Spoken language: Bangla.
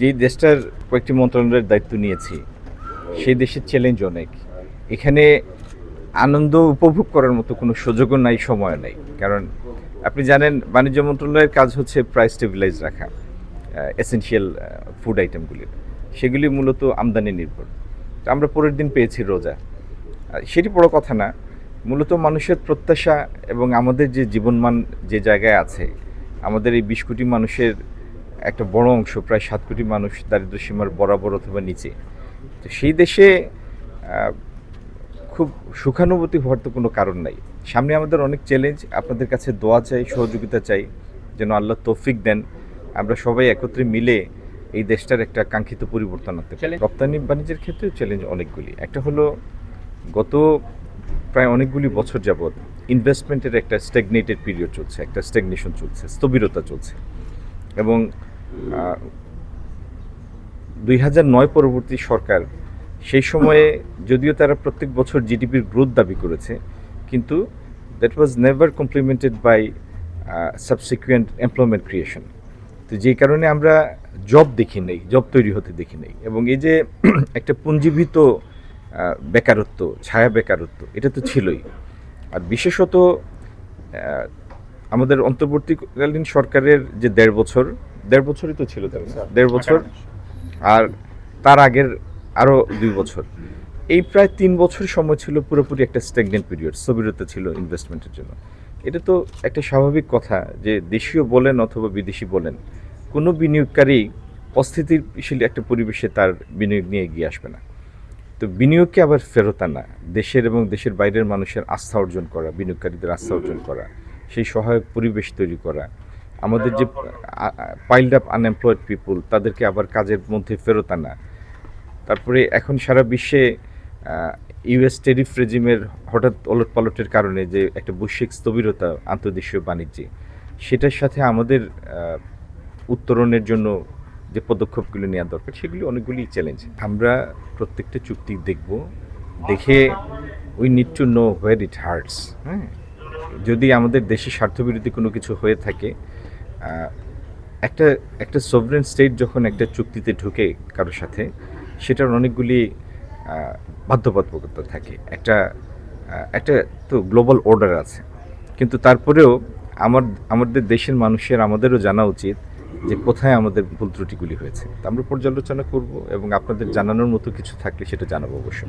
যেই দেশটার কয়েকটি মন্ত্রণালয়ের দায়িত্ব নিয়েছি সেই দেশের চ্যালেঞ্জ অনেক। এখানে আনন্দ উপভোগ করার মতো কোনো সুযোগও নাই, সময় নাই। কারণ আপনি জানেন বাণিজ্য মন্ত্রণালয়ের কাজ হচ্ছে প্রাইস স্টেবিলাইজ রাখা এসেনশিয়াল ফুড আইটেমগুলির, সেগুলি মূলত আমদানি নির্ভর। তো আমরা পরের দিন পেয়েছি রোজা, সেটি বড় কথা না, মূলত মানুষের প্রত্যাশা এবং আমাদের যে জীবনমান যে জায়গায় আছে, আমাদের এই 20 কোটি মানুষের একটা বড় অংশ, প্রায় 7 কোটি মানুষ দারিদ্র্যসীমার বরাবর অথবা নিচে। তো সেই দেশে খুব সুখানুভূতি হওয়ার তো কোনো কারণ নাই। সামনে আমাদের অনেক চ্যালেঞ্জ, আপনাদের কাছে দোয়া চাই, সহযোগিতা চাই, যেন আল্লাহ তৌফিক দেন আমরা সবাই একত্রে মিলে এই দেশটার একটা কাঙ্ক্ষিত পরিবর্তন আনতে পারি। রপ্তানি বাণিজ্যের ক্ষেত্রেও চ্যালেঞ্জ অনেকগুলি। একটা হলো গত প্রায় অনেকগুলি বছর যাবৎ ইনভেস্টমেন্টের একটা স্ট্যাগনেটেড পিরিয়ড চলছে, একটা স্ট্যাগনেশন চলছে, স্থবিরতা চলছে। এবং 2009 পরবর্তী সরকার সেই সময়ে যদিও তারা প্রত্যেক বছর জিডিপির গ্রোথ দাবি করেছে, কিন্তু that was never complemented by subsequent employment creation. তো যেই কারণে আমরা জব দেখি নেই, জব তৈরি হতে দেখি নেই। এবং এই যে একটা পুঞ্জীভূত বেকারত্ব, ছায়া বেকারত্ব, এটা তো ছিলই। আর বিশেষত আমাদের অন্তর্বর্তীকালীন সরকারের যে দেড় বছরই তো ছিল, 1.5 বছর, আর তার আগের আরও 2 বছর, এই প্রায় 3 বছর সময় ছিল পুরোপুরি একটা স্ট্যাগনেন্ট পিরিয়ড, স্থবিরতা ছিল ইনভেস্টমেন্টের জন্য। এটা তো একটা স্বাভাবিক কথা যে দেশীয় বলেন অথবা বিদেশি বলেন, কোনো বিনিয়োগকারী অস্থিতিশীল একটা পরিবেশে তার বিনিয়োগ নিয়ে এগিয়ে আসবে না। তো বিনিয়োগকে আবার ফেরত আনা, দেশের এবং দেশের বাইরের মানুষের আস্থা অর্জন করা, বিনিয়োগকারীদের আস্থা অর্জন করা, সেই সহায়ক পরিবেশ তৈরি করা, আমাদের যে পাইলড আপ আনএমপ্লয়েড পিপুল তাদেরকে আবার কাজের মধ্যে ফেরত আনা। তারপরে এখন সারা বিশ্বে ইউএস টেরিফ রেজিমের হঠাৎ ওলটপালটের কারণে যে একটা বৈশ্বিক স্থবিরতা আন্তর্দেশীয় বাণিজ্যে, সেটার সাথে আমাদের উত্তরণের জন্য যে পদক্ষেপগুলো নেওয়া দরকার, সেগুলি অনেকগুলি চ্যালেঞ্জ। আমরা প্রত্যেকটা চুক্তি দেখব, দেখে we need to know where it hurts. হ্যাঁ, যদি আমাদের দেশে স্বার্থবিরোধী কোনো কিছু হয়ে থাকে, একটা সভরেন স্টেট যখন একটা চুক্তিতে ঢুকে কারোর সাথে, সেটার অনেকগুলি বাধ্যবাধকতা থাকে। একটা তো গ্লোবাল অর্ডার আছে, কিন্তু তারপরেও আমাদের দেশের মানুষের, আমাদেরও জানা উচিত যে কোথায় আমাদের ভুল ত্রুটিগুলি হয়েছে। আমরা পর্যালোচনা করব এবং আপনাদের জানানোর মতো কিছু থাকলে সেটা জানাবো অবশ্যই।